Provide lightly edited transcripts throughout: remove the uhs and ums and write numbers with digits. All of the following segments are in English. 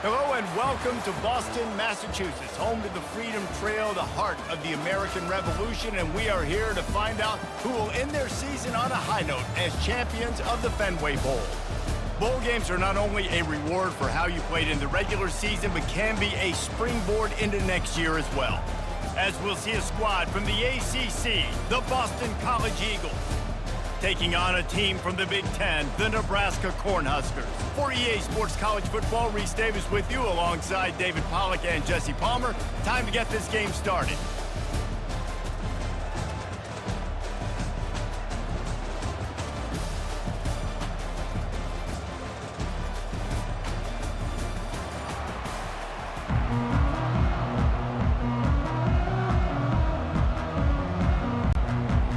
Hello and welcome to Boston, Massachusetts, home to the Freedom Trail, the heart of the American Revolution, and we are here to find out who will end their season on a high note as champions of the Fenway Bowl. Bowl games are not only a reward for how you played in the regular season, but can be a springboard into next year as well. As we'll see a squad from the ACC, the Boston College Eagles, taking on a team from the Big Ten, the Nebraska Cornhuskers. For EA Sports College Football, Reese Davis with you alongside David Pollack and Jesse Palmer. Time to get this game started.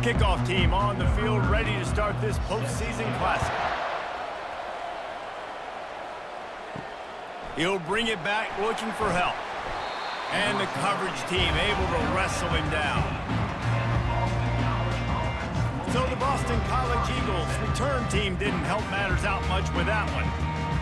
Kickoff team on the field, ready to start this postseason classic. He'll bring it back, looking for help. And the coverage team able to wrestle him down. So the Boston College Eagles return team didn't help matters out much with that one.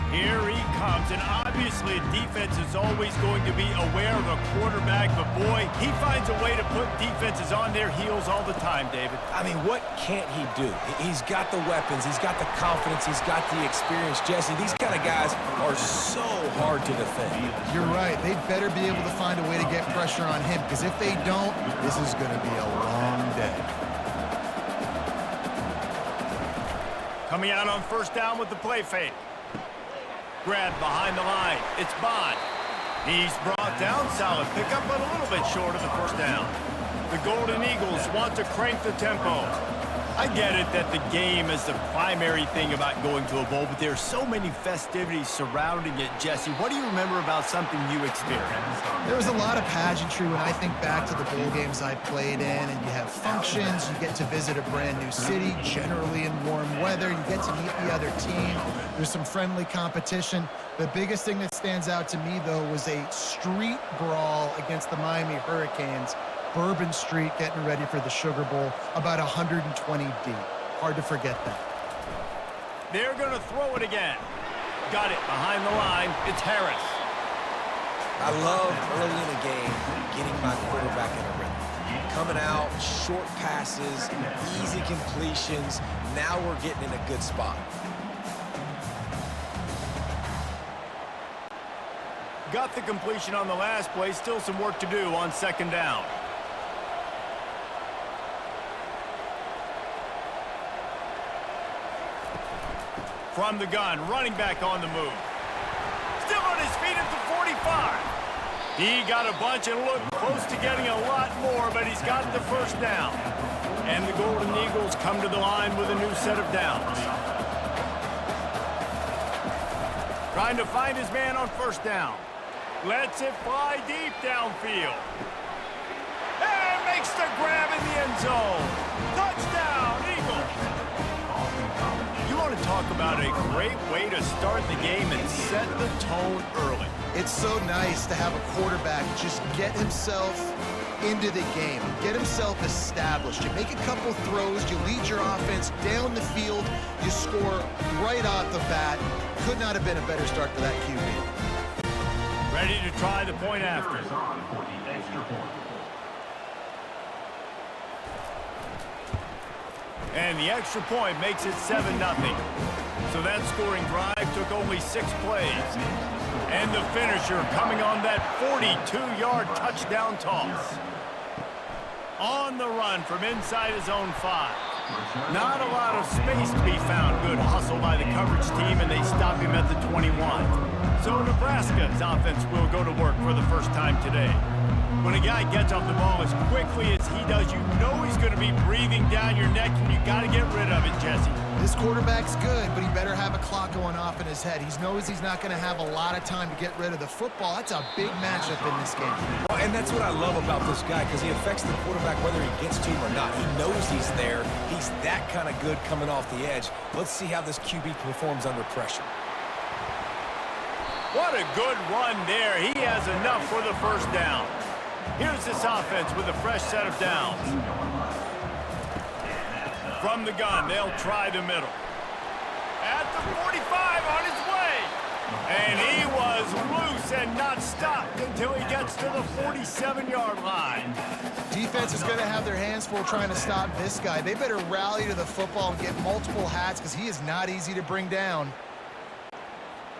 Here he comes, and obviously defense is always going to be aware of a quarterback, but boy, he finds a way to put defenses on their heels all the time, David. I mean, what can't he do? He's got the weapons, he's got the confidence, he's got the experience. Jesse, these kind of guys are so hard to defend. You're right. They better be able to find a way to get pressure on him, because if they don't, this is going to be a long day. Coming out on first down with the play fake. Grab behind the line. It's Bond. He's brought down. Solid pickup, but a little bit short of the first down. The Golden Eagles want to crank the tempo. I get it that the game is the primary thing about going to a bowl, but there's so many festivities surrounding it. Jesse, what do you remember about something you experienced? There was a lot of pageantry when I think back to the bowl games I played in, and you have functions, you get to visit a brand new city, generally in warm weather, you get to meet the other team, there's some friendly competition. The biggest thing that stands out to me, though, was a street brawl against the Miami Hurricanes. Bourbon Street getting ready for the Sugar Bowl, about 120 deep. Hard to forget that. They're going to throw it again. Got it behind the line. It's Harris. I love early in the game getting my quarterback in a rhythm. Coming out, short passes, easy completions. Now we're getting in a good spot. Got the completion on the last play. Still some work to do on second down. From the gun, running back on the move. Still on his feet at the 45. He got a bunch and looked close to getting a lot more, but he's got the first down. And the Golden Eagles come to the line with a new set of downs. Trying to find his man on first down. Lets it fly deep downfield. And makes the grab in the end zone. Touchdown, Eagles. You want to talk about a great way to start the game and set the tone early. It's so nice to have a quarterback just get himself into the game, get himself established. You make a couple throws, you lead your offense down the field, you score right off the bat. Could not have been a better start for that QB. Ready to try the point after. And the extra point makes it 7-0. So that scoring drive took only 6 plays. And the finisher coming on that 42-yard touchdown toss. On the run from inside his own 5. Not a lot of space to be found. Good hustle by the coverage team, and they stop him at the 21. So Nebraska's offense will go to work for the first time today. When a guy gets off the ball as quickly as he does, you know he's going to be breathing down your neck, and you got to get rid of it, Jesse. This quarterback's good, but he better have a clock going off in his head. He knows he's not going to have a lot of time to get rid of the football. That's a big matchup in this game. Well, and that's what I love about this guy, because he affects the quarterback whether he gets to him or not. He knows he's there. He's that kind of good coming off the edge. Let's see how this QB performs under pressure. What a good run there. He has enough for the first down. Here's this offense with a fresh set of downs. From the gun, they'll try the middle. At the 45, on his way. And he was loose and not stopped until he gets to the 47-yard line. Defense is going to have their hands full trying to stop this guy. They better rally to the football and get multiple hats because he is not easy to bring down.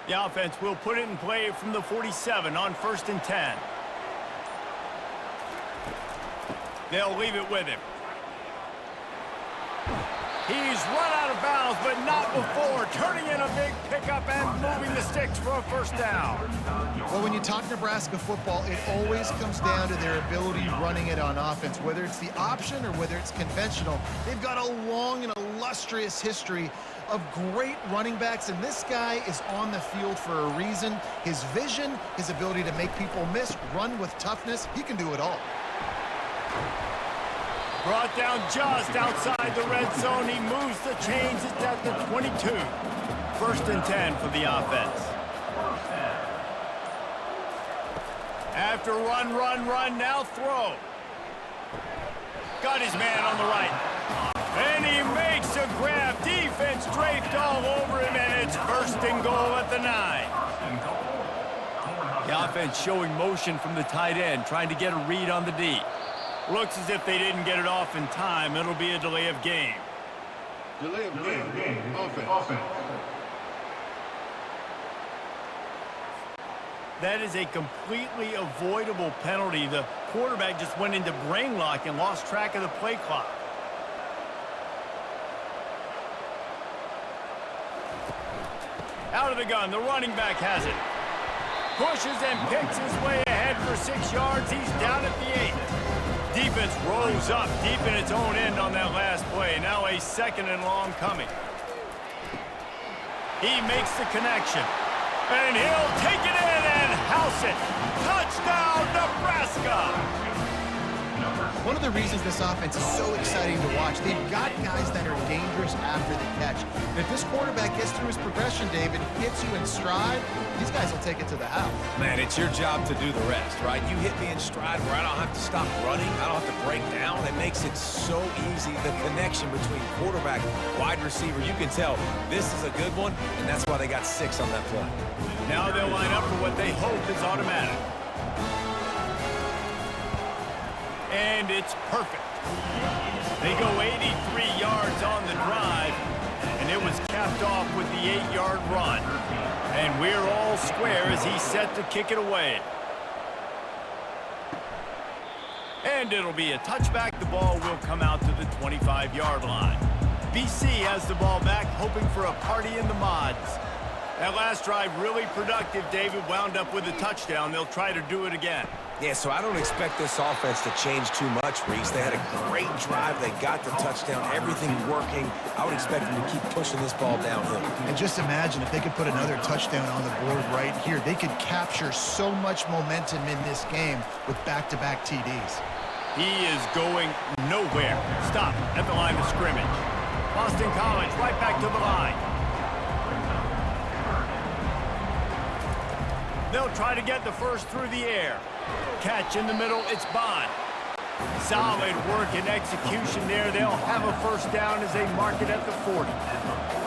The offense will put it in play from the 47 on 1st and 10. They'll leave it with him. He's run out of bounds, but not before turning in a big pickup and moving the sticks for a 1st down. Well, when you talk Nebraska football, it always comes down to their ability running it on offense. Whether it's the option or whether it's conventional, they've got a long and illustrious history of great running backs, and this guy is on the field for a reason. His vision, his ability to make people miss, run with toughness, he can do it all. Brought down just outside the red zone. He moves the chains. It's at the 22. 1st and 10 for the offense. After run, now throw. Got his man on the right. And he makes a grab. Defense draped all over him, and it's 1st and goal at the 9. The offense showing motion from the tight end, trying to get a read on the D. Looks as if they didn't get it off in time. It'll be a delay of game. Delay of game. Offense. That is a completely avoidable penalty. The quarterback just went into brain lock and lost track of the play clock. Out of the gun, the running back has it. Pushes and picks his way ahead for 6 yards. He's down at the 8. Defense rolls up deep in its own end on that last play. Now a 2nd and long coming. He makes the connection. And he'll take it in and house it. Touchdown, Nebraska! One of the reasons this offense is so exciting to watch, they've got guys that are dangerous after the catch. And if this quarterback gets through his progression, David, hits you in stride, these guys will take it to the house. Man, it's your job to do the rest, right? You hit me in stride where I don't have to stop running. I don't have to break down. It makes it so easy. The connection between quarterback, wide receiver, you can tell this is a good one, and that's why they got 6 on that play. Now they'll line up for what they hope is automatic. And it's perfect. They go 83 yards on the drive, and it was capped off with the 8-yard run. And we're all square as he's set to kick it away. And it'll be a touchback. The ball will come out to the 25-yard line. BC has the ball back, hoping for a party in the mods. That last drive really productive. David wound up with a touchdown. They'll try to do it again. Yeah, so I don't expect this offense to change too much, Reese. They had a great drive. They got the touchdown, everything working. I would expect them to keep pushing this ball downhill. And just imagine if they could put another touchdown on the board right here. They could capture so much momentum in this game with back-to-back TDs. He is going nowhere. Stop at the line of scrimmage. Boston College right back to the line. They'll try to get the first through the air. Catch in the middle, it's Bond. Solid work and execution there. They'll have a 1st down as they mark it at the 40.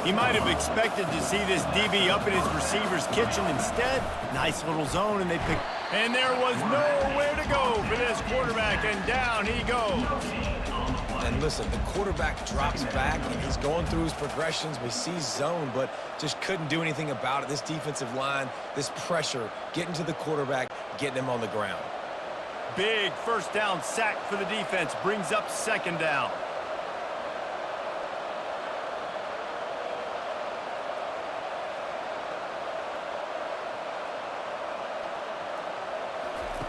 He might have expected to see this DB up in his receiver's kitchen. Instead, nice little zone, and they pick. And there was nowhere to go for this quarterback, and down he goes. And listen, the quarterback drops back, and he's going through his progressions. We see zone, but just couldn't do anything about it. This defensive line, this pressure, getting to the quarterback, getting him on the ground. Big 1st down sack for the defense. Brings up 2nd down.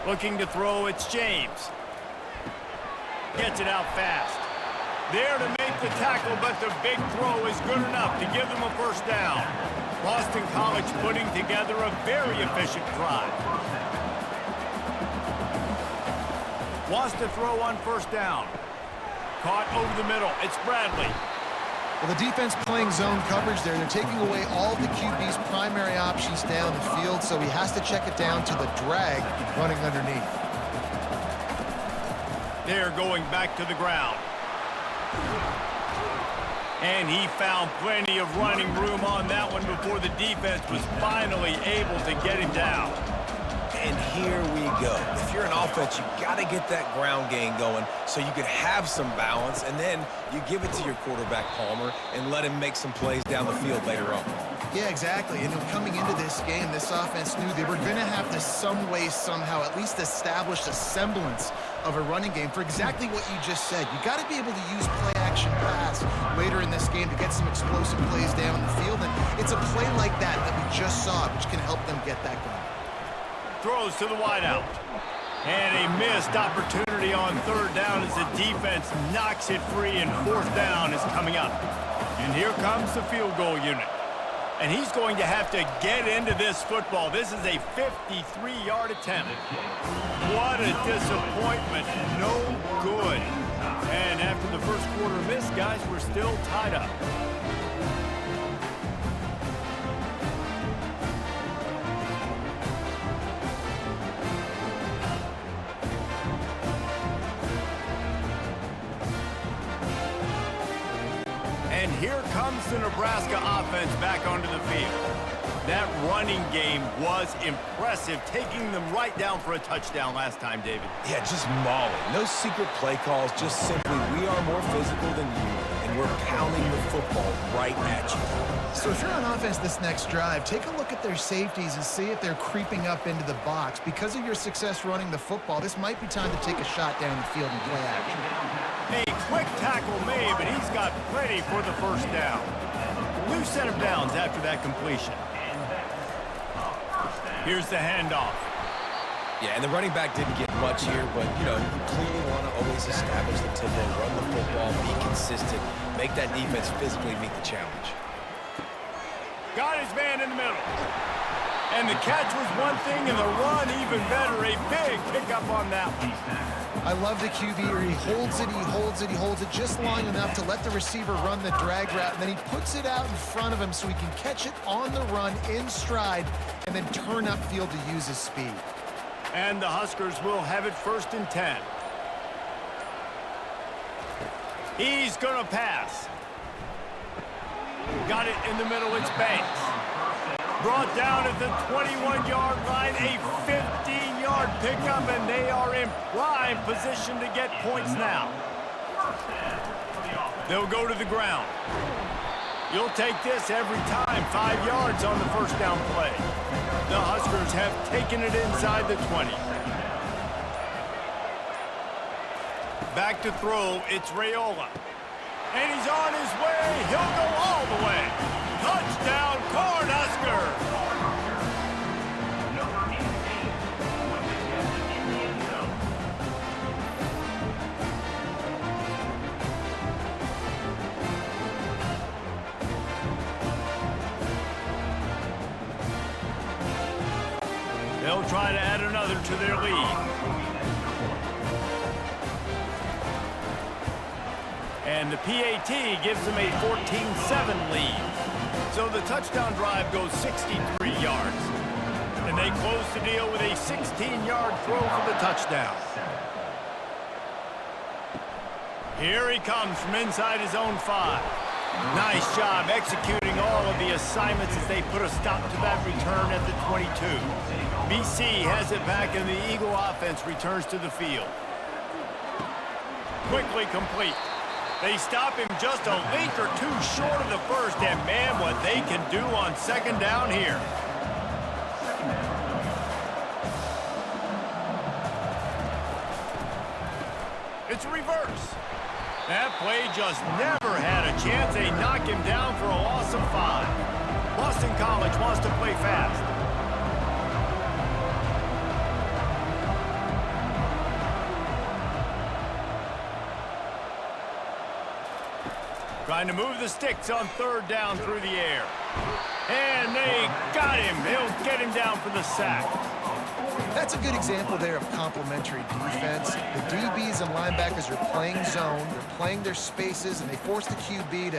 Looking to throw, it's James. Gets it out fast. There to make the tackle, but the big throw is good enough to give them a 1st down. Boston College putting together a very efficient drive. Wants to throw on 1st down. Caught over the middle. It's Bradley. Well, the defense playing zone coverage there. They're taking away all the QB's primary options down the field, so he has to check it down to the drag running underneath. They're going back to the ground. And he found plenty of running room on that one before the defense was finally able to get him down. And here we go. If you're an offense, you got to get that ground game going so you can have some balance, and then you give it to your quarterback, Palmer, and let him make some plays down the field later on. Yeah, exactly. And coming into this game, this offense knew they were going to have to some way, somehow, at least establish a semblance of a running game for exactly what you just said. You got to be able to use play-action pass later in this game to get some explosive plays down the field. And it's a play like that we just saw, which can help them get that going. Throws to the wideout. And a missed opportunity on third down as the defense knocks it free, and fourth down is coming up. And here comes the field goal unit. And he's going to have to get into this football. This is a 53-yard attempt. What a disappointment. No good. And after the first quarter miss, guys, we're still tied up. And here comes the Nebraska offense back onto the field. That running game was impressive, taking them right down for a touchdown last time, David. Yeah, just mauling. No secret play calls, just simply we are more physical than you, and we're pounding the football right at you. So if you're on offense this next drive, take a look at their safeties and see if they're creeping up into the box. Because of your success running the football, this might be time to take a shot down the field and play action. A quick tackle made, but he's got plenty for the first down. New set of downs after that completion. Here's the handoff. Yeah, and the running back didn't get much here, but, you know, you clearly want to always establish the tempo, run the football, be consistent, make that defense physically meet the challenge. Got his man in the middle. And the catch was one thing, and the run even better. A big pickup on that one. I love the QB where he holds it, he holds it, he holds it just long enough to let the receiver run the drag route, and then he puts it out in front of him so he can catch it on the run in stride and then turn upfield to use his speed. And the Huskers will have it 1st and 10. He's going to pass. Got it in the middle, it's Banks. Brought down at the 21-yard line, a 15-yard pickup, and they are in prime position to get points now. They'll go to the ground. You'll take this every time. 5 yards on the first down play. The Huskers have taken it inside the 20. Back to throw, it's Raiola. And he's on his way. He'll go all the way. Touchdown, Cornhuskers! They'll try to add another to their lead. And the PAT gives them a 14-7 lead. So the touchdown drive goes 63 yards. And they close the deal with a 16-yard throw for the touchdown. Here he comes from inside his own 5. Nice job executing all of the assignments as they put a stop to that return at the 22. BC has it back, and the Eagle offense returns to the field. Quickly complete. They stop him just a link or two short of the first, and man, what they can do on second down here. It's a reverse. That play just never had a chance. They knock him down for a loss of 5. Boston College wants to play fast. Trying to move the sticks on third down through the air. And they got him. They'll get him down for the sack. That's a good example there of complementary defense. The DBs and linebackers are playing zone, they're playing their spaces, and they force the QB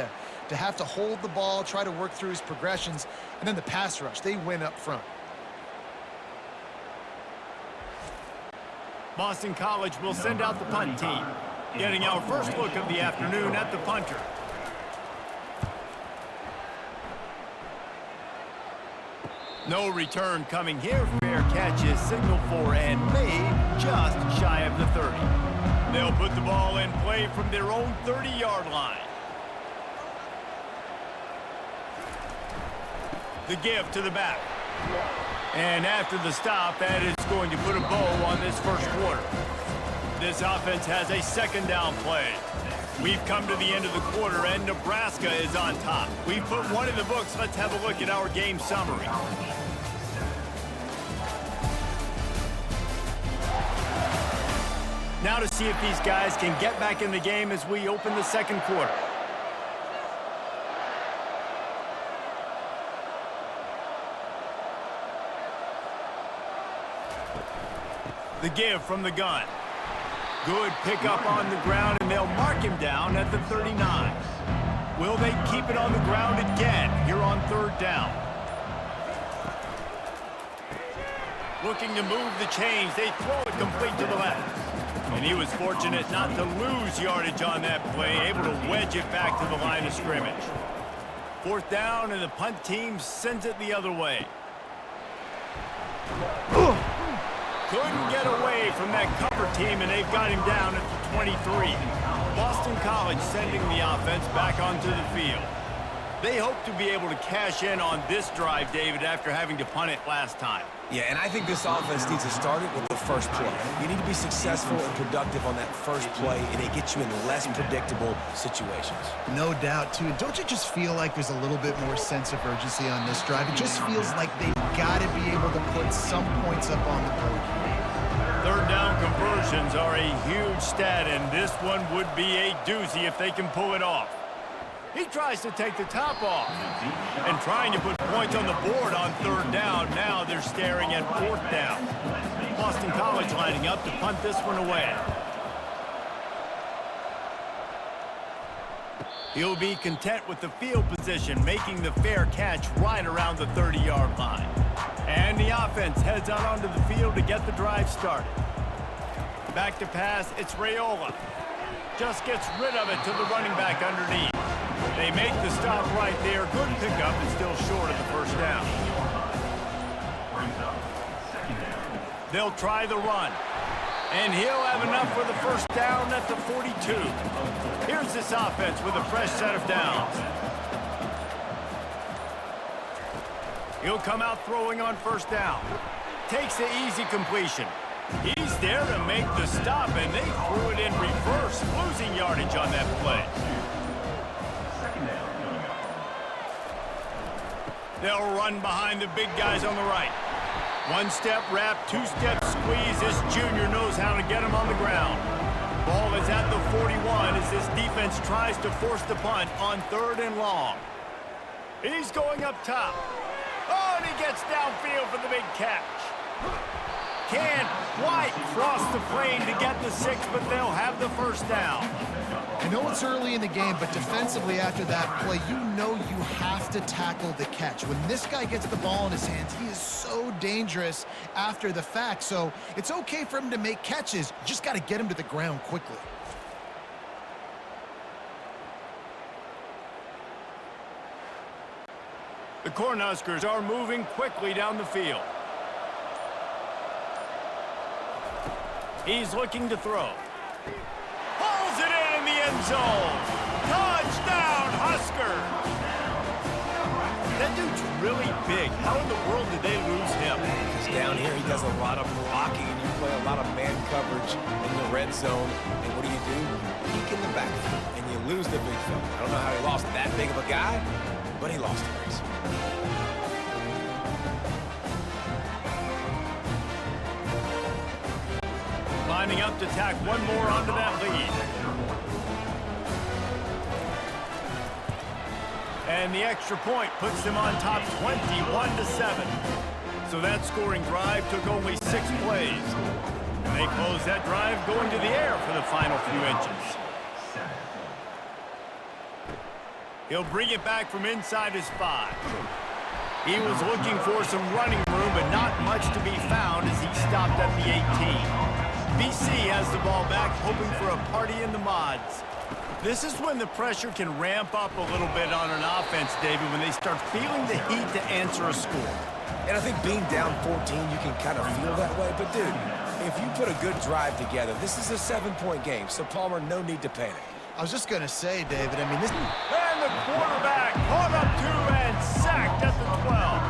to have to hold the ball, try to work through his progressions, and then the pass rush, they win up front. Boston College will send out the punt team, getting our first look of the afternoon at the punter. No return coming here. Fair catch is signaled for and made just shy of the 30. They'll put the ball in play from their own 30-yard line. The give to the back. And after the stop, that is going to put a bow on this first quarter. This offense has a second down play. We've come to the end of the quarter, and Nebraska is on top. We've put one in the books. Let's have a look at our game summary. Now to see if these guys can get back in the game as we open the second quarter. The give from the gun. Good pickup on the ground, and they'll mark him down at the 39. Will they keep it on the ground again here on third down? Looking to move the chains. They throw it complete to the left. And he was fortunate not to lose yardage on that play, able to wedge it back to the line of scrimmage. Fourth down, and the punt team sends it the other way. Couldn't get away from that cover team, and they've got him down at the 23. Boston College sending the offense back onto the field. They hope to be able to cash in on this drive, David, after having to punt it last time. Yeah, and I think this offense needs to start it with the first play. You need to be successful and productive on that first play, and it gets you in less predictable situations. No doubt, too. Don't you just feel like there's a little bit more sense of urgency on this drive? It just feels like they've got to be able to put some points up on the board here. Third down conversions are a huge stat, and this one would be a doozy if they can pull it off. He tries to take the top off and trying to put points on the board on third down. Now they're staring at fourth down. Boston College lining up to punt this one away. He'll be content with the field position, making the fair catch right around the 30-yard line. And the offense heads out onto the field to get the drive started. Back to pass, it's Raiola. Just gets rid of it to the running back underneath. They make the stop right there. Good pickup and still short of the first down. They'll try the run. And he'll have enough for the first down at the 42. Here's this offense with a fresh set of downs. He'll come out throwing on first down. Takes the easy completion. He's there to make the stop, and they threw it in reverse, losing yardage on that play. They'll run behind the big guys on the right. One-step wrap, two-step squeeze. This junior knows how to get him on the ground. Ball is at the 41 as this defense tries to force the punt on third and long. He's going up top. Oh, and he gets downfield for the big catch. Can't quite cross the plane to get the 6, but they'll have the first down. I know it's early in the game, but defensively after that play, you know you have to tackle the catch. When this guy gets the ball in his hands, he is so dangerous after the fact. So it's okay for him to make catches. You just got to get him to the ground quickly. The Cornhuskers are moving quickly down the field. He's looking to throw. Hauls it in the end zone. Touchdown, Huskers! That dude's really big. How in the world did they lose him? Because down here he does a lot of blocking, and you play a lot of man coverage in the red zone. And what do? Peek in the backfield, and you lose the big fella. I don't know how he lost that big of a guy, but he lost the race. Lining up to tack one more onto that lead. And the extra point puts them on top 21-7. So that scoring drive took only 6 plays. And they close that drive going to the air for the final few inches. He'll bring it back from inside his 5. He was looking for some running room, but not much to be found as he stopped at the 18. BC has the ball back, hoping for a party in the mods. This is when the pressure can ramp up a little bit on an offense, David, when they start feeling the heat to answer a score. And I think being down 14, you can kind of feel that way. But, dude, if you put a good drive together, this is a 7-point game. So, Palmer, no need to panic. I was just going to say, David, I mean, this... And the quarterback caught up to and sacked at the 12.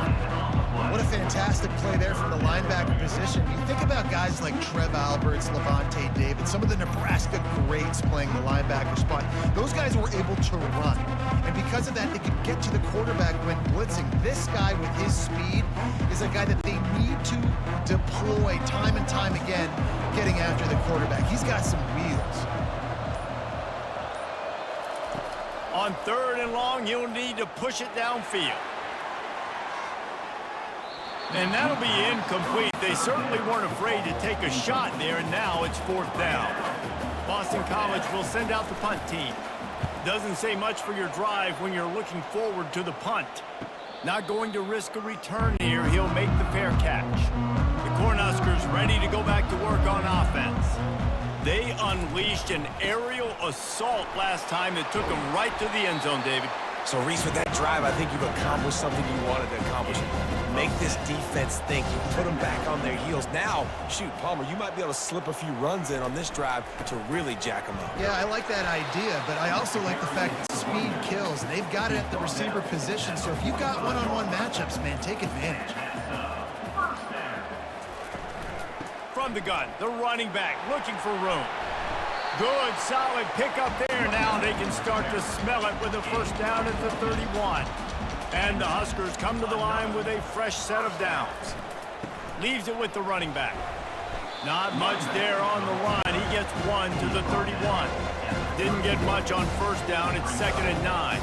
What a fantastic play there from the linebacker position. You think about guys like Trev Alberts, Levante David, some of the Nebraska greats playing the linebacker spot. Those guys were able to run. And because of that, they could get to the quarterback when blitzing. This guy with his speed is a guy that they need to deploy time and time again, getting after the quarterback. He's got some wheels. On 3rd and long, you'll need to push it downfield. And that'll be incomplete. They certainly weren't afraid to take a shot there, and now it's 4th down. Boston College will send out the punt team. Doesn't say much for your drive when you're looking forward to the punt. Not going to risk a return here. He'll make the fair catch. The Cornhuskers ready to go back to work on offense. They unleashed an aerial assault last time that took them right to the end zone, David. So, Reese, with that drive, I think you've accomplished something you wanted to accomplish. Make this defense think. You put them back on their heels. Now, shoot, Palmer, you might be able to slip a few runs in on this drive to really jack them up. Yeah, I like that idea, but I also like the fact that speed kills. They've got it at the receiver position, so if you've got one-on-one matchups, man, take advantage. From the gun, the running back looking for room. Good, solid pickup there. Now they can start to smell it with a 1st down at the 31. And the Huskers come to the line with a fresh set of downs. Leaves it with the running back. Not much there on the run. He gets 1 to the 31. Didn't get much on 1st down. It's 2nd and 9.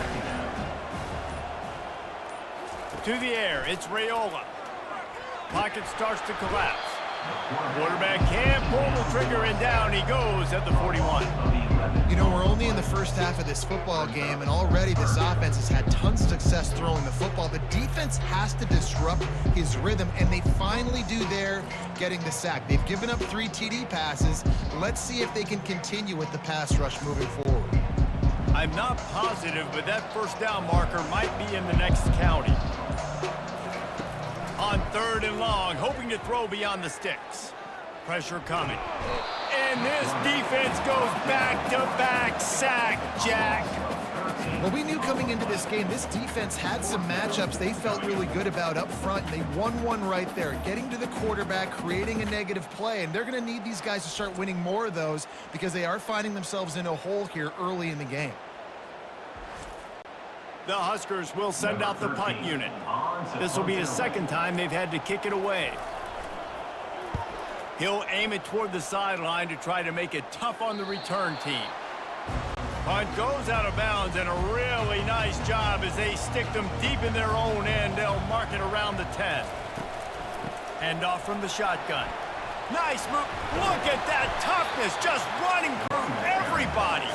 To the air, it's Raiola. Pocket starts to collapse. Quarterback can't pull the trigger, and down he goes at the 41. You know, we're only in the first half of this football game, and already this offense has had tons of success throwing the football. The defense has to disrupt his rhythm, and they finally do there, getting the sack. They've given up 3 TD passes. Let's see if they can continue with the pass rush moving forward. I'm not positive, but that 1st down marker might be in the next county. On 3rd and long, hoping to throw beyond the sticks. Pressure coming. And this defense goes back-to-back sack, Jack. Well, we knew coming into this game, this defense had some matchups they felt really good about up front. They won one right there, getting to the quarterback, creating a negative play. And they're going to need these guys to start winning more of those because they are finding themselves in a hole here early in the game. The Huskers will send out the punt unit. This will be the 2nd time they've had to kick it away. He'll aim it toward the sideline to try to make it tough on the return team. Punt goes out of bounds, and a really nice job as they stick them deep in their own end. They'll mark it around the 10. Hand off from the shotgun. Nice move. Look at that toughness, just running through everybody.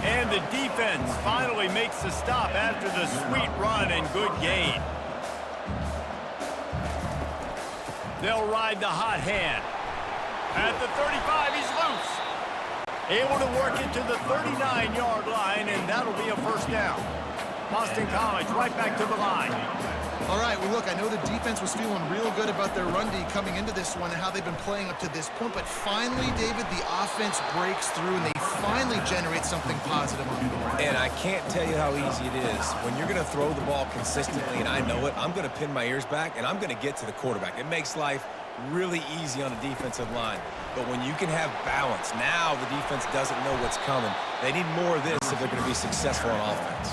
And the defense finally makes the stop after the sweet run and good gain. They'll ride the hot hand. At the 35, he's loose. Able to work it to the 39-yard line, and that'll be a 1st down. Boston College right back to the line. All right, well, look, I know the defense was feeling real good about their run D coming into this one and how they've been playing up to this point, but finally, David, the offense breaks through, and they finally generate something positive on the board. And I can't tell you how easy it is. When you're going to throw the ball consistently, and I know it, I'm going to pin my ears back, and I'm going to get to the quarterback. It makes life really easy on a defensive line. But when you can have balance, now the defense doesn't know what's coming. They need more of this if they're going to be successful on offense.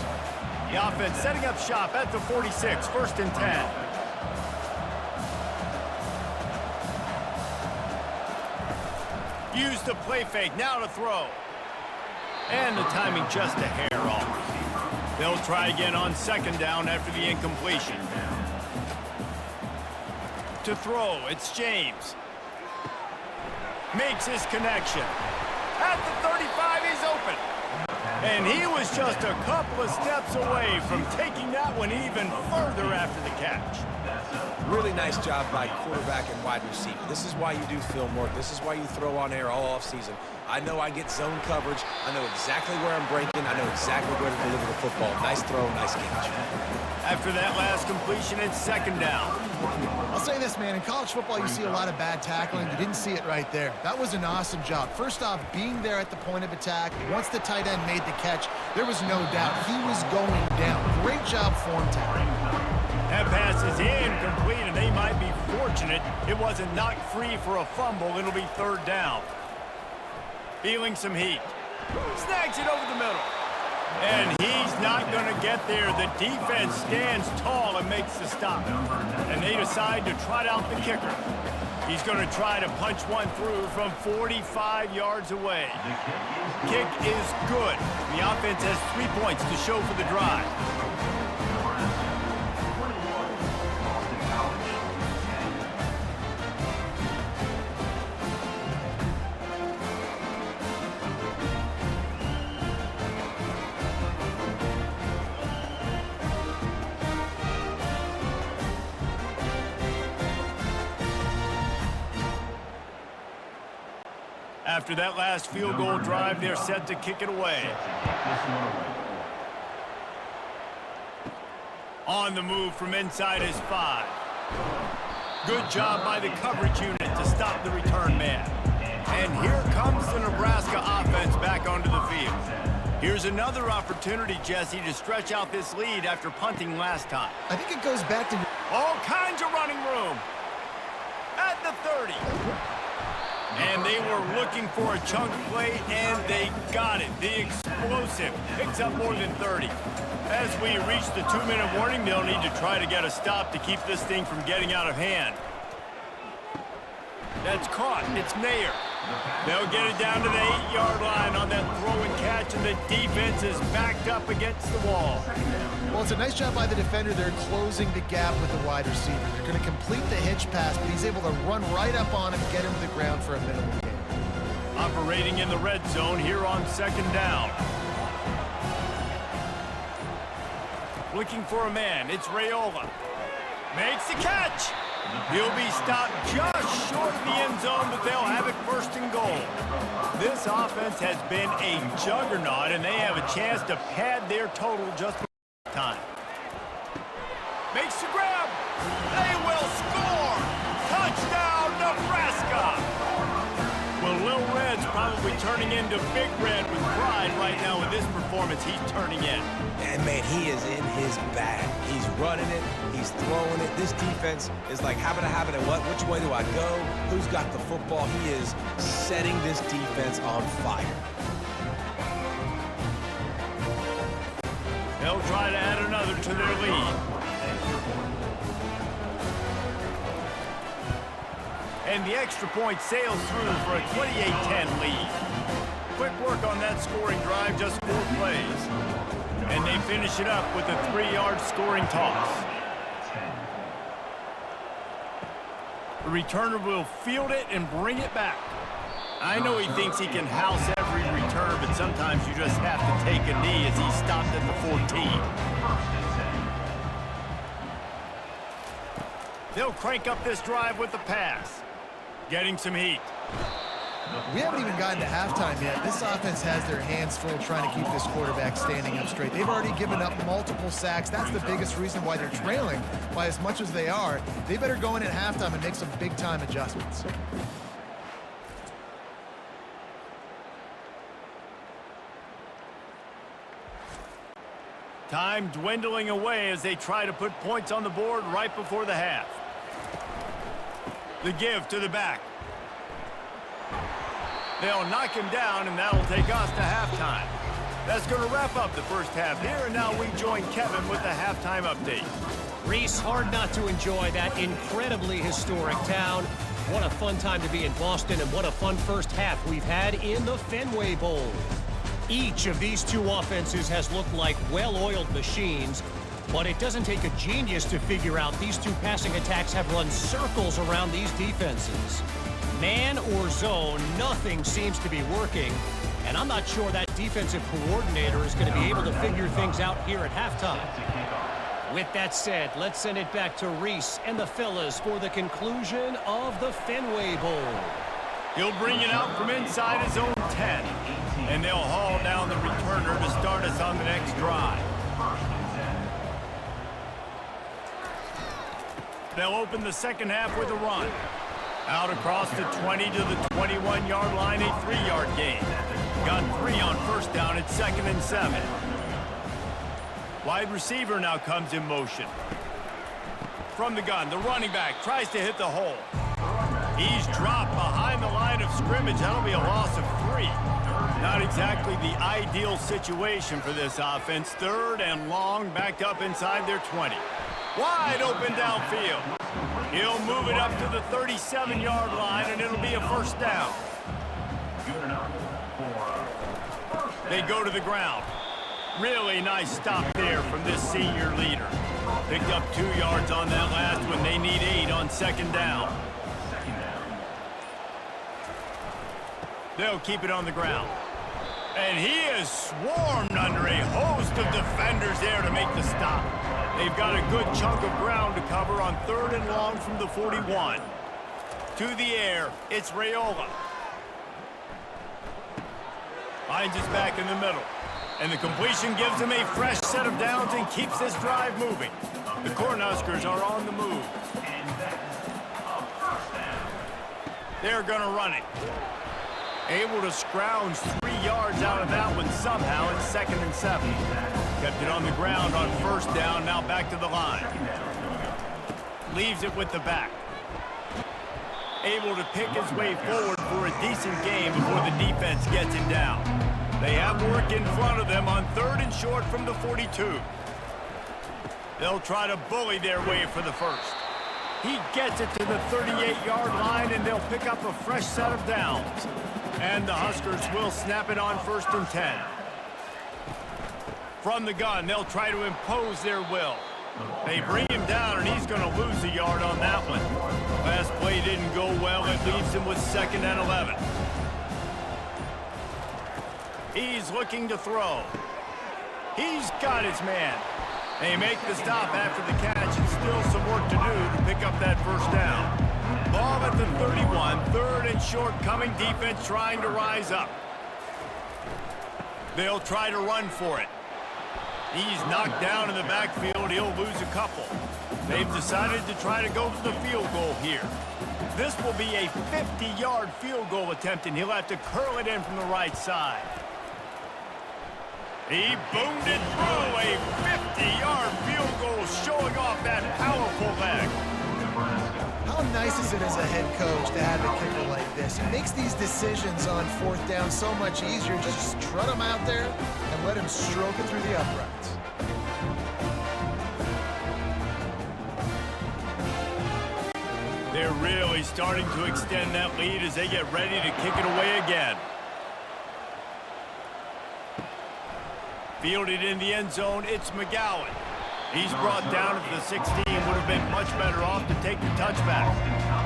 The offense setting up shop at the 46, 1st and 10. Use the play fake, now to throw. And the timing just a hair off. They'll try again on 2nd down after the incompletion. To throw, it's James. Makes his connection. At the 35, he's open. And he was just a couple of steps away from taking that one even further after the catch. Really nice job by quarterback and wide receiver. This is why you do film work. This is why you throw on air all offseason. I know I get zone coverage. I know exactly where I'm breaking. I know exactly where to deliver the football. Nice throw, nice catch. After that last completion, it's second down. I'll say this, man. In college football, you see a lot of bad tackling. You didn't see it right there. That was an awesome job. First off, being there at the point of attack. Once the tight end made the catch, there was no doubt he was going down. Great job form tackling. That pass is incomplete, and they might be fortunate it wasn't knocked free for a fumble. It'll be third down. Feeling some heat. Snags it over the middle. And he's not going to get there. The defense stands tall and makes the stop. And they decide to trot out the kicker. He's going to try to punch one through from 45 yards away. Kick is good. The offense has 3 points to show for the drive. After that last field goal drive, they're set to kick it away. On the move from inside his 5. Good job by the coverage unit to stop the return man. And here comes the Nebraska offense back onto the field. Here's another opportunity, Jesse, to stretch out this lead after punting last time. I think it goes back to All kinds of running room. At the 30. And they were looking for a chunk play, and they got it. The explosive picks up more than 30. As we reach the 2-minute warning, they'll need to try to get a stop to keep this thing from getting out of hand. That's caught. It's Nair. They'll get it down to the 8-yard line on that throw and catch, and the defense is backed up against the wall. Well, it's a nice job by the defender. They're closing the gap with the wide receiver. They're going to complete the hitch pass, but he's able to run right up on him, get him to the ground for a minimal gain. Operating in the red zone here on second down. Looking for a man. It's Raiola. Makes the catch. He'll be stopped just short of the end zone, but they'll have it first and goal. This offense has been a juggernaut, and they have a chance to pad their total just before time. Makes the grab. They will score. Touchdown, Nebraska. Well, Lil Red's probably turning into Big Red with pride right now with this performance he's turning in. And, man, he is in his bag. He's running it. He's throwing it. This defense is like, habit, what? Which way do I go? Who's got the football? He is setting this defense on fire. They'll try to add another to their lead. And the extra point sails through for a 28-10 lead. Quick work on that scoring drive, just 4 plays. And they finish it up with a 3-yard scoring toss. The returner will field it and bring it back. I know he thinks he can house every return, but sometimes you just have to take a knee as he stopped at the 14. They'll crank up this drive with the pass. Getting some heat. We haven't even gotten to halftime yet. This offense has their hands full trying to keep this quarterback standing up straight. They've already given up multiple sacks. That's the biggest reason why they're trailing by as much as they are. They better go in at halftime and make some big-time adjustments. Time dwindling away as they try to put points on the board right before the half. The give to the back. They'll knock him down, and that'll take us to halftime. That's going to wrap up the first half here, and now we join Kevin with the halftime update. Reese, hard not to enjoy that incredibly historic town. What a fun time to be in Boston, and what a fun first half we've had in the Fenway Bowl. Each of these two offenses has looked like well-oiled machines, but it doesn't take a genius to figure out these two passing attacks have run circles around these defenses. Man or zone, nothing seems to be working. And I'm not sure that defensive coordinator is going to be able to figure things out here at halftime. With that said, let's send it back to Reese and the fellas for the conclusion of the Fenway Bowl. He'll bring it out from inside his own 10. And they'll haul down the returner to start us on the next drive. They'll open the second half with a run. Out across the 20 to the 21-yard line, a 3-yard gain. Got 3 on first down at 2nd and 7. Wide receiver now comes in motion. From the gun, the running back tries to hit the hole. He's dropped behind the line of scrimmage. That'll be a loss of 3. Not exactly the ideal situation for this offense. 3rd and long, back up inside their 20. Wide open downfield. He'll move it up to the 37-yard line, and it'll be a first down. They go to the ground. Really nice stop there from this senior leader. Picked up 2 yards on that last one. They need 8 on 2nd down. They'll keep it on the ground. And he is swarmed under a host of defenders there to make the stop. They've got a good chunk of ground to cover on 3rd and long from the 41. To the air, it's Raiola. Finds his back in the middle. And the completion gives him a fresh set of downs and keeps this drive moving. The Cornhuskers are on the move. They're going to run it. Able to scrounge 3 yards out of that one somehow at 2nd and 7. Kept it on the ground on first down, now back to the line. Leaves it with the back. Able to pick his way forward for a decent game before the defense gets him down. They have work in front of them on 3rd and short from the 42. They'll try to bully their way for the first. He gets it to the 38-yard line, and they'll pick up a fresh set of downs. And the Huskers will snap it on 1st and 10. From the gun, they'll try to impose their will. They bring him down, and he's going to lose a yard on that one. Last play didn't go well. It leaves him with 2nd and 11. He's looking to throw. He's got his man. They make the stop after the catch, and still some work to do to pick up that first down. Ball at the 31, 3rd and short, coming defense trying to rise up. They'll try to run for it. He's knocked down in the backfield. He'll lose a couple. They've decided to try to go for the field goal here. This will be a 50-yard field goal attempt, and he'll have to curl it in from the right side. He boomed it through, a 50-yard field goal, showing off that powerful leg. How nice is it as a head coach to have a kicker like this? It makes these decisions on 4th down so much easier. Just trot him out there and let him stroke it through the uprights. They're really starting to extend that lead as they get ready to kick it away again. Fielded in the end zone, it's McGowan. He's brought down at the 16, would have been much better off to take the touchback.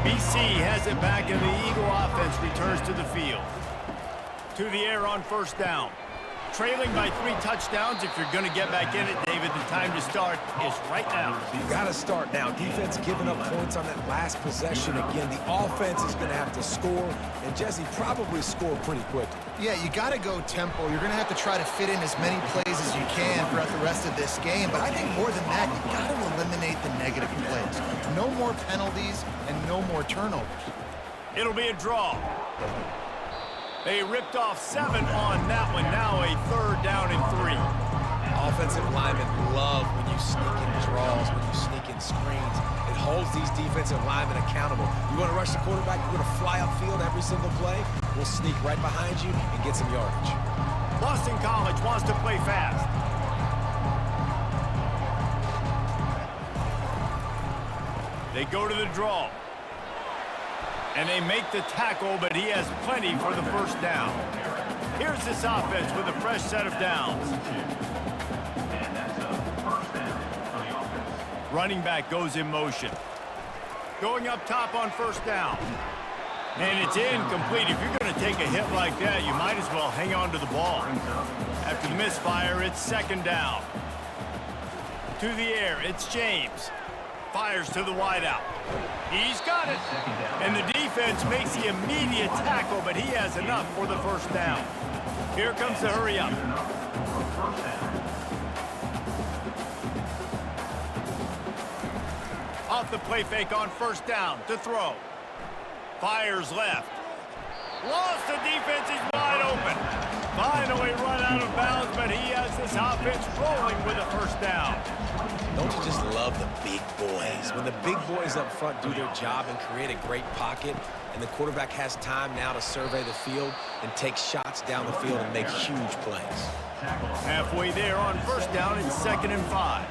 BC has it back, and the Eagle offense returns to the field. To the air on 1st down. Trailing by 3 touchdowns. If you're going to get back in it, David, the time to start is right now. You got to start now. Defense giving up points on that last possession. Again, the offense is going to have to score, and Jesse probably score pretty quickly. Yeah, you got to go tempo. You're going to have to try to fit in as many plays as you can throughout the rest of this game. But I think more than that, you got to eliminate the negative plays. No more penalties and no more turnovers. It'll be a draw. They ripped off 7 on that one. Now a 3rd down and 3. Offensive linemen love when you sneak in draws, when you sneak in screens. It holds these defensive linemen accountable. You want to rush the quarterback, you're going to fly upfield every single play. We'll sneak right behind you and get some yardage. Boston College wants to play fast. They go to the draw. And they make the tackle, but he has plenty for the first down. Here's this offense with a fresh set of downs. Running back goes in motion. Going up top on 1st down. And it's incomplete. If you're going to take a hit like that, you might as well hang on to the ball. After the misfire, it's second down. To the air, it's James. Fires to the wideout. He's got it. And the defense makes the immediate tackle, but he has enough for the first down. Here comes the hurry up. Off the play fake on first down to throw. Fires left. Lost the defense. He's wide open. Finally run out of bounds, but he has this offense rolling with a first down. Don't you just love the big boys? When the big boys up front do their job and create a great pocket, and the quarterback has time now to survey the field and take shots down the field and make huge plays. Halfway there on first down, it's 2nd and 5.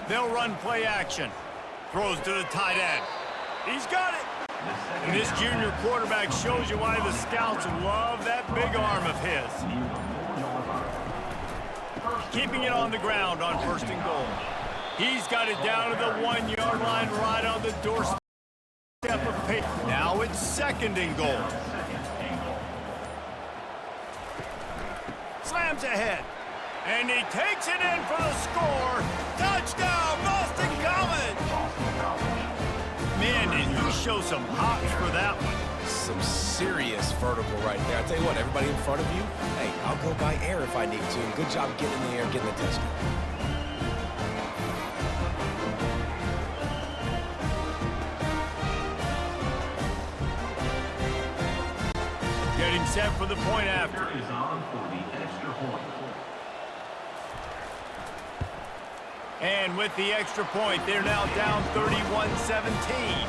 They'll run play action. Throws to the tight end. He's got it. And this junior quarterback shows you why the scouts love that big arm of his. Keeping it on the ground on 1st and goal. He's got it down to the 1-yard line right on the doorstep of pace. Now it's 2nd and goal. Slams ahead. And he takes it in for the score. Touchdown, Boston College! Man, did he show some hops for that one. Some serious vertical right there. I tell you what, everybody in front of you, hey, I'll go by air if I need to. Good job getting in the air, getting the touchdown. Getting set for the point after. And with the extra point, they're now down 31-17.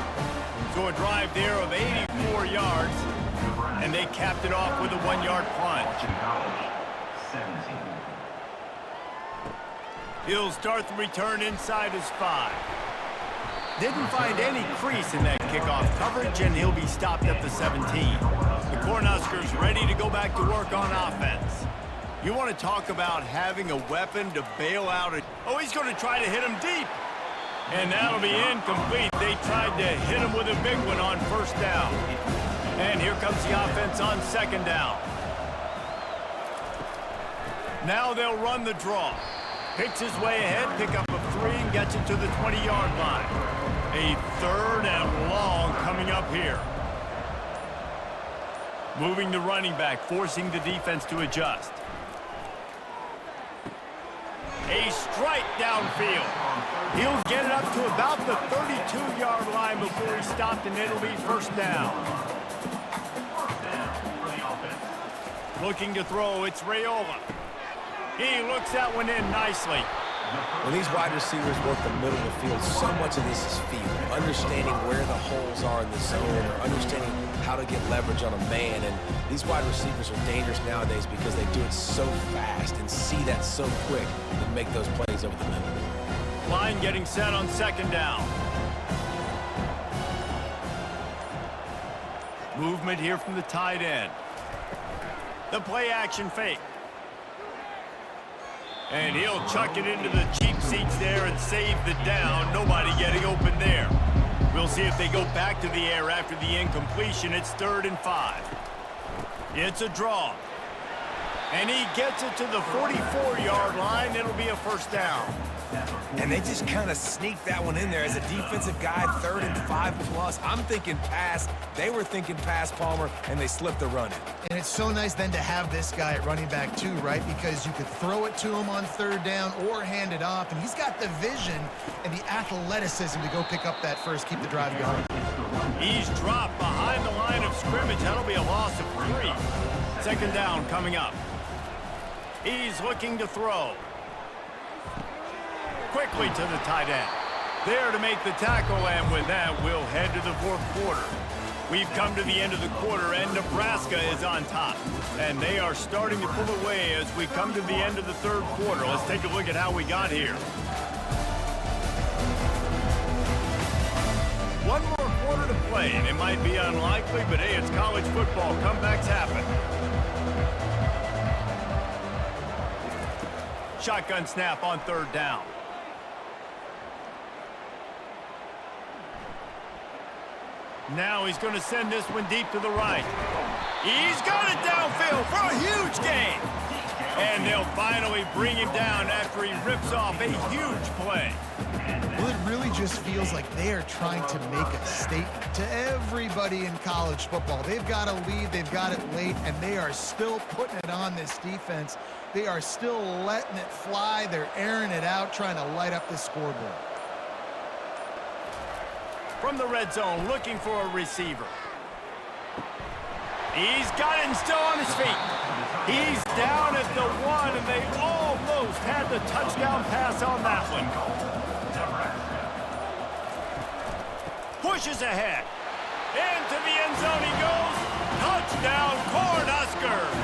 So a drive there of 84 yards, and they capped it off with a 1-yard plunge. He'll start the return inside his 5. Didn't find any crease in that kickoff coverage, and he'll be stopped at the 17. The Cornhuskers ready to go back to work on offense. You want to talk about having a weapon to bail out a... Oh, he's going to try to hit him deep. And that'll be incomplete. They tried to hit him with a big one on first down. And here comes the offense on 2nd down. Now they'll run the draw. Picks his way ahead, pick up a 3, and gets it to the 20-yard line. A 3rd and long coming up here. Moving the running back, forcing the defense to adjust. A strike downfield. He'll get it up to about the 32-yard line before he's stopped, and it'll be first down. Looking to throw, it's Raiola. He looks that one in nicely. When these wide receivers work the middle of the field, so much of this is feel. Understanding where the holes are in the zone, or understanding how to get leverage on a man. And these wide receivers are dangerous nowadays because they do it so fast and see that so quick and make those plays over the middle. Line getting set on 2nd down. Movement here from the tight end. The play action fake. And he'll chuck it into the cheap seats there and save the down. Nobody getting open there. We'll see if they go back to the air after the incompletion. It's 3rd and 5. It's a draw. And he gets it to the 44-yard line. It'll be a first down. And they just kind of sneaked that one in there as a defensive guy, 3rd and 5 plus. I'm thinking pass. They were thinking pass, Palmer, and they slipped the run in. And it's so nice then to have this guy at running back too, right? Because you could throw it to him on 3rd down or hand it off. And he's got the vision and the athleticism to go pick up that first, keep the drive going. He's dropped behind the line of scrimmage. That'll be a loss of 3. 2nd down coming up. He's looking to throw. Quickly to the tight end. There to make the tackle, and with that, we'll head to the 4th quarter. We've come to the end of the quarter, and Nebraska is on top. And they are starting to pull away as we come to the end of the 3rd quarter. Let's take a look at how we got here. One more quarter to play, and it might be unlikely, but hey, it's college football. Comebacks happen. Shotgun snap on 3rd down. Now he's going to send this one deep to the right. He's got it downfield for a huge gain. And they'll finally bring him down after he rips off a huge play. Well, it really just feels like they are trying to make a statement to everybody in college football. They've got a lead, they've got it late, and they are still putting it on this defense. They are still letting it fly. They're airing it out, trying to light up the scoreboard. From the red zone, looking for a receiver. He's got it and still on his feet. He's down at the 1, and they almost had the touchdown pass on that one. Pushes ahead. Into the end zone he goes. Touchdown, Cornhuskers.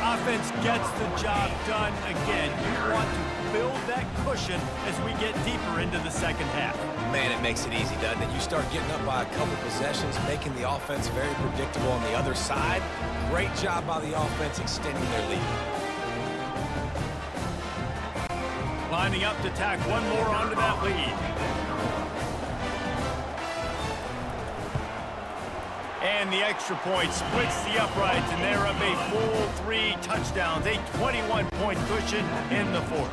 Offense gets the job done again. You want to build that cushion as we get deeper into the second half. Man, it makes it easy, doesn't it? You start getting up by a couple possessions, making the offense very predictable on the other side. Great job by the offense extending their lead. Lining up to tack one more onto that lead. And the extra point splits the uprights, and they're up a full 3 touchdowns, a 21-point cushion in the fourth.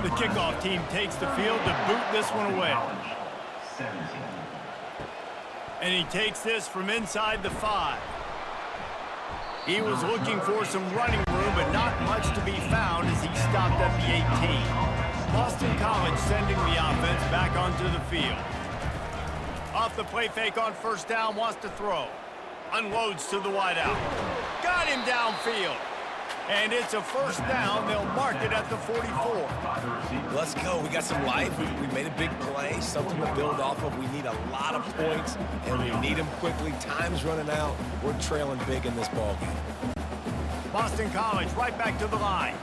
The kickoff team takes the field to boot this one away. And he takes this from inside the 5. He was looking for some running room, but not much to be found as he stopped at the 18. Boston College sending the offense back onto the field. Off the play fake on first down, wants to throw. Unloads to the wideout. Got him downfield. And it's a first down. They'll mark it at the 44. Let's go. We got some life. We made a big play, something to build off of. We need a lot of points, and we need them quickly. Time's running out. We're trailing big in this ballgame. Boston College right back to the line.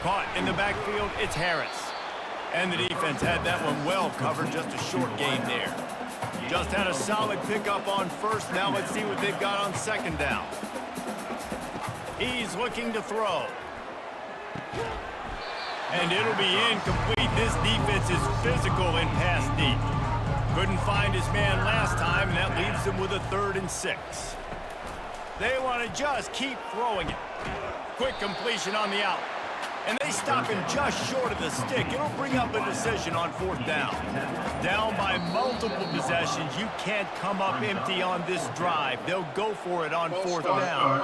Caught in the backfield, it's Harris. And the defense had that one well covered, just a short gain there. Just had a solid pickup on first. Now let's see what they've got on second down. He's looking to throw. And it'll be incomplete. This defense is physical and pass deep. Couldn't find his man last time, and that leaves them with a 3rd and 6. They want to just keep throwing it. Quick completion on the out. And they stop him just short of the stick. It'll bring up a decision on 4th down. Down by multiple possessions. You can't come up empty on this drive. They'll go for it on 4th down.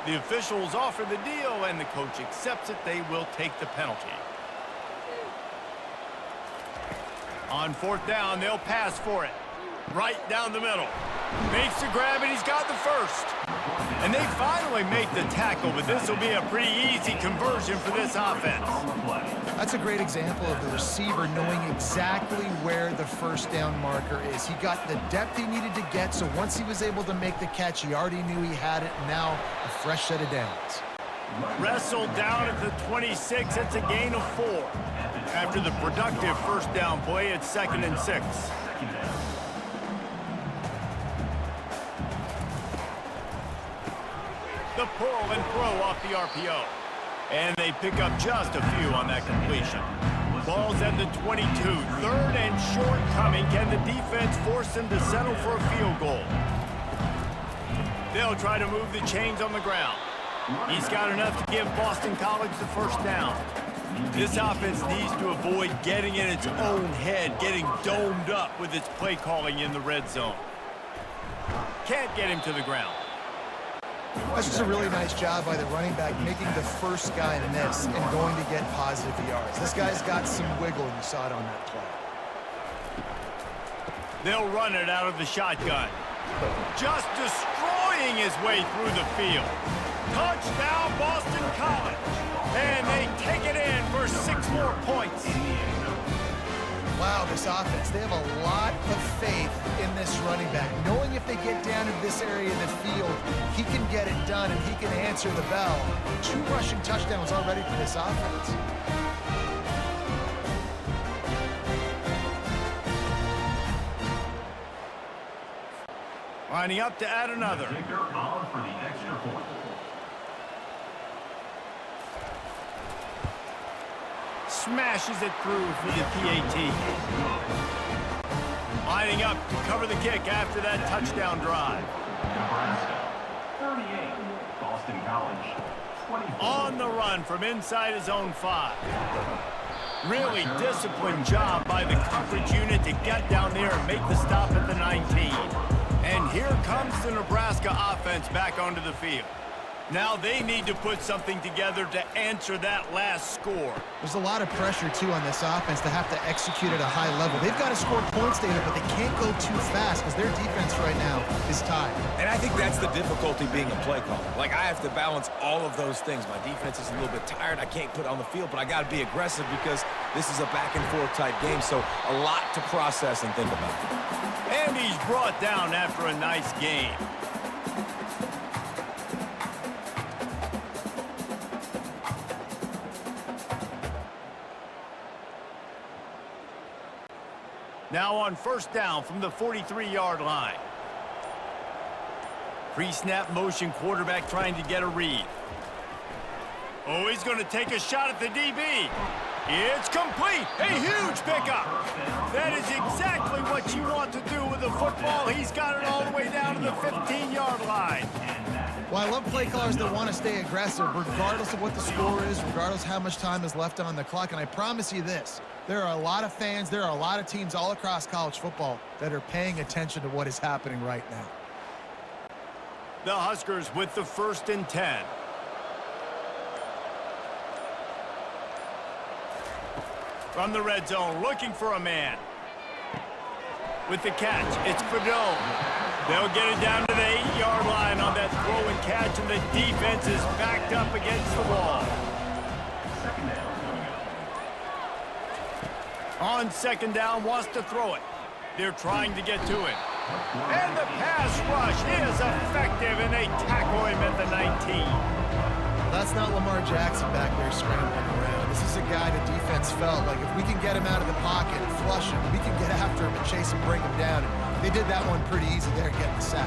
The officials offer the deal, and the coach accepts it. They will take the penalty. On 4th down, they'll pass for it. Right down the middle. Makes the grab, and he's got the first. And they finally make the tackle, but this will be a pretty easy conversion for this offense. That's a great example of the receiver knowing exactly where the first down marker is. He got the depth he needed to get, so once he was able to make the catch, he already knew he had it. Now a fresh set of downs. Wrestled down at the 26. It's a gain of 4. After the productive first down play, it's 2nd and 6. The pull and throw off the RPO. And they pick up just a few on that completion. Ball's at the 22. 3rd and short coming. Can the defense force them to settle for a field goal? They'll try to move the chains on the ground. He's got enough to give Boston College the first down. This offense needs to avoid getting in its own head, getting domed up with its play calling in the red zone. Can't get him to the ground. That's just a really nice job by the running back, making the first guy miss and going to get positive yards. This guy's got some wiggle, and you saw it on that play. They'll run it out of the shotgun. Just destroying his way through the field. Touchdown, Boston College. And they take it in for 6 more points. Wow, this offense, they have a lot of faith in this running back, knowing if they get down in this area of the field, he can get it done and he can answer the bell. 2 rushing touchdowns already for this offense. Lining up to add another. Smashes it through for the PAT. Lining up to cover the kick after that touchdown drive. Nebraska, 38, Boston College, 24. On the run from inside his own 5. Really disciplined job by the coverage unit to get down there and make the stop at the 19. And here comes the Nebraska offense back onto the field. Now they need to put something together to answer that last score. There's a lot of pressure, too, on this offense to have to execute at a high level. They've got to score points, David, but they can't go too fast because their defense right now is tied. And I think that's the difficulty being a play caller. Like, I have to balance all of those things. My defense is a little bit tired. I can't put it on the field, but I got to be aggressive because this is a back-and-forth type game, so a lot to process and think about. And he's brought down after a nice game. Now on first down from the 43-yard line. Pre-snap motion quarterback trying to get a read. Oh, he's going to take a shot at the DB. It's complete. A huge pickup. That is exactly what you want to do with the football. He's got it all the way down to the 15-yard line. Well, I love play callers that want to stay aggressive regardless of what the score is, regardless how much time is left on the clock. And I promise you this, there are a lot of fans, there are a lot of teams all across college football that are paying attention to what is happening right now. The Huskers with the 1st and 10. From the red zone, looking for a man. With the catch, it's Fedone. They'll get it down to the 8-yard line on that throw and catch, and the defense is backed up against the wall. On second down, wants to throw it. They're trying to get to it. And the pass rush is effective, and they tackle him at the 19. That's not Lamar Jackson back there scrambling around. This is a guy the defense felt like if we can get him out of the pocket and flush him, we can get after him and chase him, bring him down. And they did that one pretty easy there, getting the sack.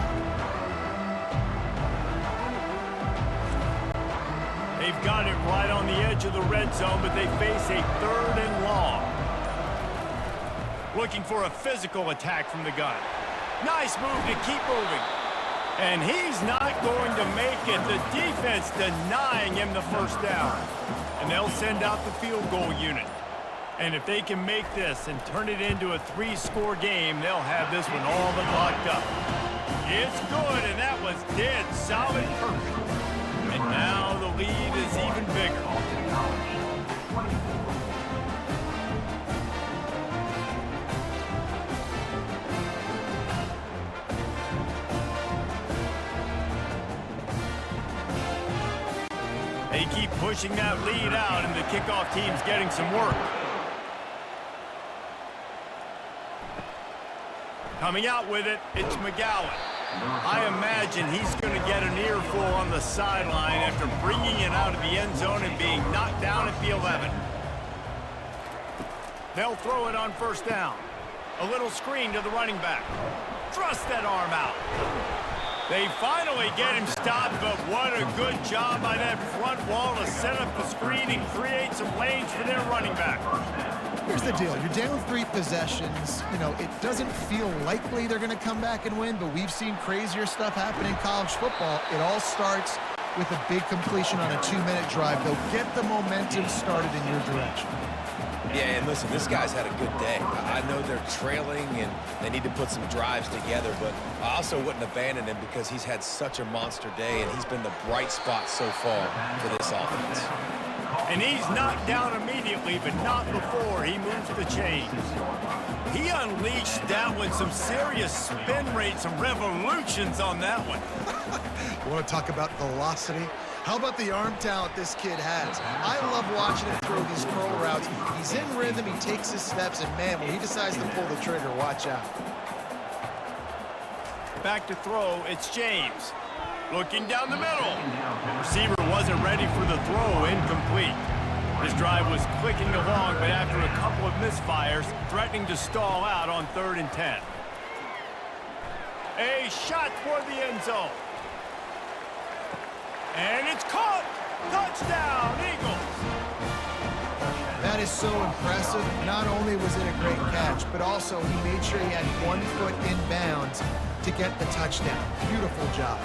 They've got it right on the edge of the red zone, but they face a 3rd and long. Looking for a physical attack from the gun. Nice move to keep moving. And he's not going to make it. The defense denying him the first down. And they'll send out the field goal unit. And if they can make this and turn it into a 3-score game, they'll have this one all but locked up. It's good, and that was dead solid perfect. And now the lead is even bigger. They keep pushing that lead out, and the kickoff team's getting some work. Coming out with it, it's McGowan. I imagine he's going to get an earful on the sideline after bringing it out of the end zone and being knocked down at the 11. They'll throw it on first down. A little screen to the running back. Thrust that arm out. They finally get him stopped, but what a good job by that front wall to set up the screen and create some lanes for their running back. Here's the deal. You're down 3 possessions. You know, it doesn't feel likely they're going to come back and win, but we've seen crazier stuff happen in college football. It all starts with a big completion on a 2-minute drive. They'll get the momentum started in your direction. Yeah, and listen, this guy's had a good day. I know they're trailing and they need to put some drives together, but I also wouldn't abandon him because he's had such a monster day and he's been the bright spot so far for this offense. And he's knocked down immediately, but not before he moves the chains. He unleashed that one, some serious spin rate, some revolutions on that one. You want to talk about velocity? How about the arm talent this kid has? I love watching him throw these curl routes. He's in rhythm, he takes his steps, and man, when he decides to pull the trigger, watch out. Back to throw, it's James. Looking down the middle. Receiver wasn't ready for the throw, incomplete. His drive was clicking along, but after a couple of misfires, threatening to stall out on 3rd and 10. A shot for the end zone. And it's caught. Touchdown, Eagles. That is so impressive. Not only was it a great catch, but also he made sure he had 1 foot in bounds to get the touchdown. Beautiful job.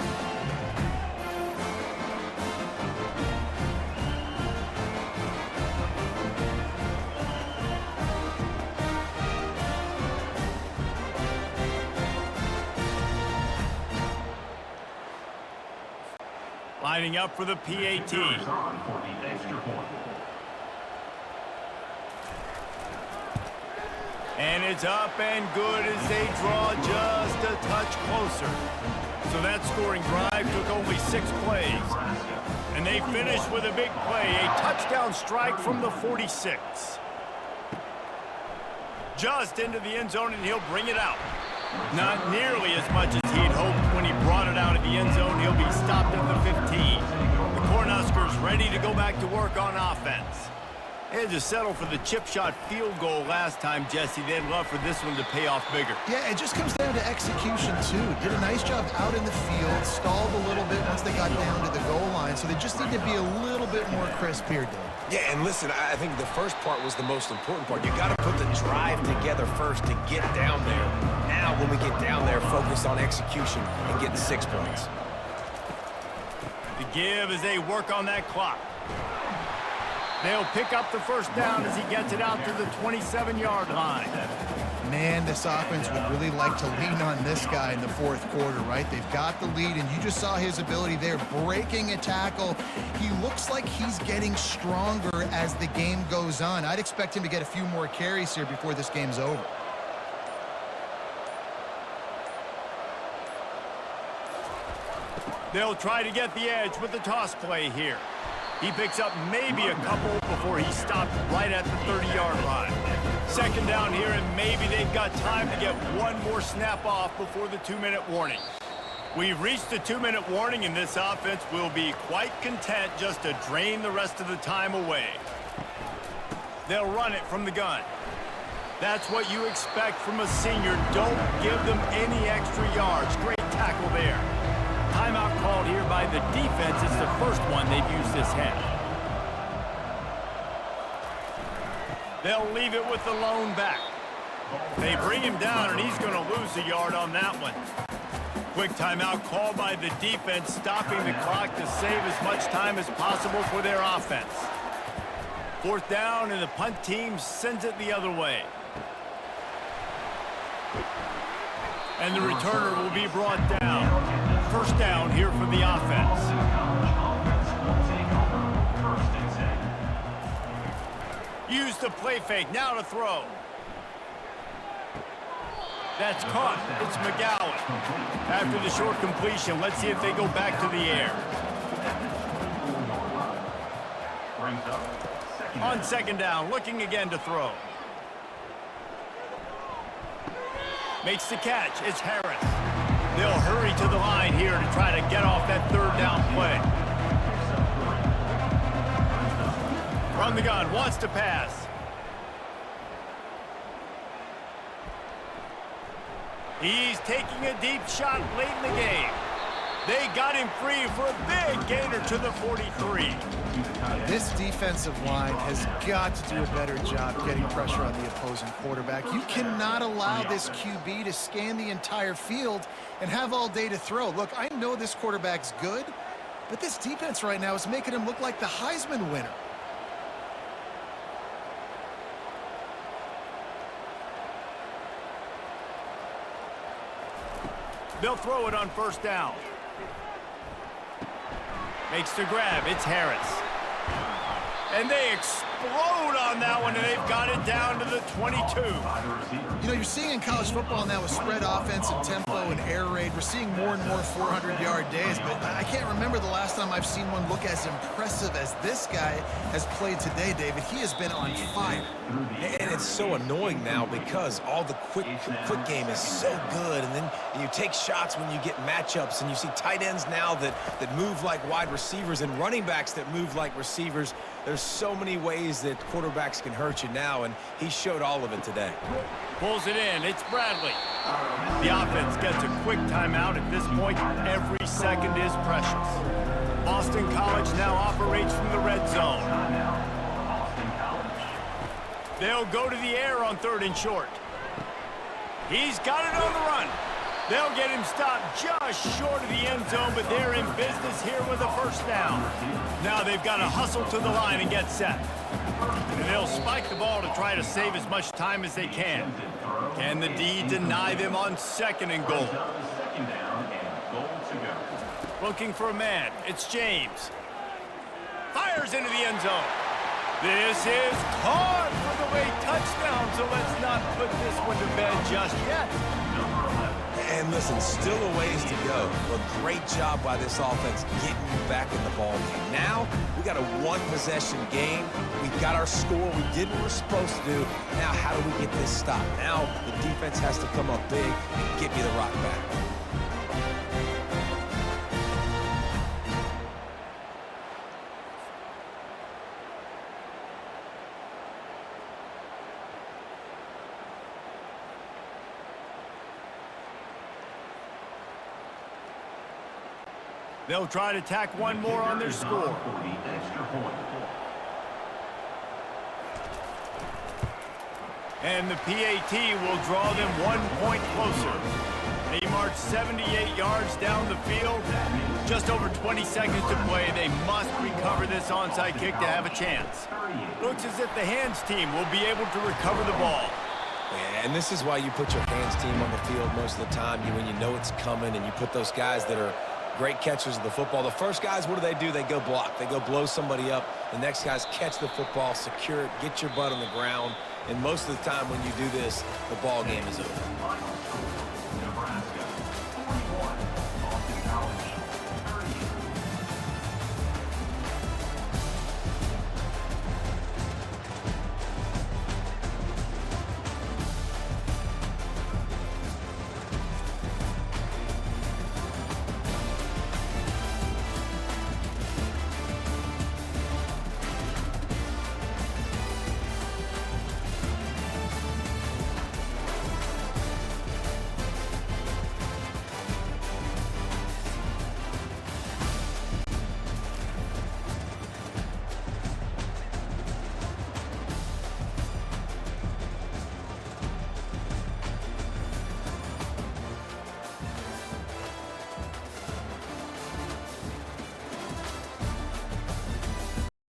Lining up for the PAT. And it's up and good as they draw just a touch closer. So that scoring drive took only 6 plays. And they finished with a big play, a touchdown strike from the 46. Just into the end zone, and he'll bring it out. Not nearly as much as he'd hoped when he brought it out of the end zone. He'll be stopped at the 15. The Cornhuskers ready to go back to work on offense. They had to settle for the chip shot field goal last time, Jesse. They'd love for this one to pay off bigger. Yeah, it just comes down to execution, too. Did a nice job out in the field, stalled a little bit once they got down to the goal line, so they just need to be a little bit more crisp here, Dave. Yeah, and listen, I think the first part was the most important part. You got to put the drive together first to get down there. Now, when we get down there, focus on execution and getting 6 points. The give as they work on that clock. They'll pick up the first down as he gets it out to the 27-yard line. Man, this offense would really like to lean on this guy in the fourth quarter, right? They've got the lead, and you just saw his ability there, breaking a tackle. He looks like he's getting stronger as the game goes on. I'd expect him to get a few more carries here before this game's over. They'll try to get the edge with the toss play here. He picks up maybe a couple before he stopped right at the 30-yard line. Second down here, and maybe they've got time to get one more snap off before the 2-minute warning. We've reached the 2-minute warning, and this offense will be quite content just to drain the rest of the time away. They'll run it from the gun. That's what you expect from a senior. Don't give them any extra yards. Great tackle there. Timeout called here by the defense. It's the first one they've used this half. They'll leave it with the lone back. They bring him down, and he's going to lose a yard on that one. Quick timeout called by the defense, stopping the clock to save as much time as possible for their offense. Fourth down, and the punt team sends it the other way. And the returner will be brought down. First down here for the offense. Use the play fake, now to throw. That's caught. It's McGowan. After the short completion, let's see if they go back to the air. On second down, looking again to throw. Makes the catch. It's Harris. They'll hurry to the line here to try to get off that third down play. From the gun, wants to pass. He's taking a deep shot late in the game. They got him free for a big gainer to the 43. This defensive line has got to do a better job getting pressure on the opposing quarterback. You cannot allow this QB to scan the entire field and have all day to throw. Look, I know this quarterback's good, but this defense right now is making him look like the Heisman winner. They'll throw it on first down. Makes the grab. It's Harris. And they explode on that one, and they've got it down to the 22. You know, you're seeing in college football now with spread offense and tempo and air raid, we're seeing more and more 400-yard days, but I can't remember the last time I've seen one look as impressive as this guy has played today, David. He has been on fire. And it's so annoying now because all the quick game is so good, and then you take shots when you get matchups, and you see tight ends now that move like wide receivers and running backs that move like receivers. There's so many ways ways that quarterbacks can hurt you now, and he showed all of it today. Pulls it in. It's Bradley. The offense gets a quick timeout at this point. Every second is precious. Boston College now operates from the red zone. They'll go to the air on 3rd and short. He's got it on the run. They'll get him stopped just short of the end zone, but they're in business here with a first down. Now they've got to hustle to the line and get set. And they'll spike the ball to try to save as much time as they can. Can the D deny them on 2nd and goal? Looking for a man. It's James. Fires into the end zone. This is caught for the late touchdown, so let's not put this one to bed just yet. And listen, still a ways to go. But great job by this offense getting you back in the ball game. Now, we got a one-possession game. We got our score. We did what we're supposed to do. Now, how do we get this stopped? Now, the defense has to come up big and get me the rock back. They'll try to tack one more on their score. And the PAT will draw them 1 point closer. They march 78 yards down the field. Just over 20 seconds to play. They must recover this onside kick to have a chance. Looks as if the hands team will be able to recover the ball. Yeah, and this is why you put your hands team on the field most of the time. When you know it's coming, and you put those guys that are great catchers of the football. The first guys, what do? They go block. They go blow somebody up. The next guys catch the football, secure it, get your butt on the ground. And most of the time when you do this, the ball game is over.